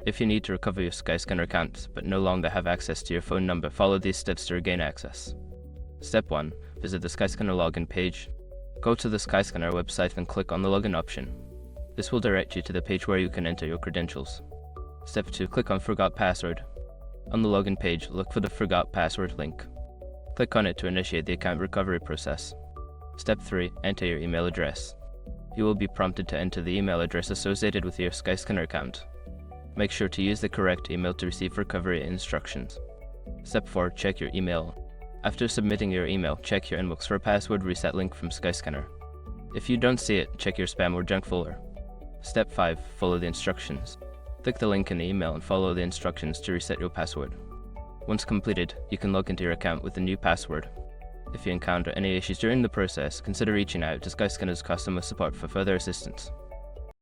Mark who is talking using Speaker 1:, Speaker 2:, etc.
Speaker 1: If you need to recover your Skyscanner account but no longer have access to your phone number, follow these steps to regain access. Step 1. Visit the Skyscanner login page. Go to the Skyscanner website and click on the login option. This will direct you to the page where you can enter your credentials. Step 2. Click on Forgot Password. On the login page, look for the Forgot Password link. Click on it to initiate the account recovery process. Step 3. Enter your email address. You will be prompted to enter the email address associated with your Skyscanner account. Make sure to use the correct email to receive recovery instructions. Step 4. Check your email. After submitting your email, check your inbox for a password reset link from Skyscanner. If you don't see it, check your spam or junk folder. Step 5. Follow the instructions. Click the link in the email and follow the instructions to reset your password. Once completed, you can log into your account with the new password. If you encounter any issues during the process, consider reaching out to Skyscanner's customer support for further assistance.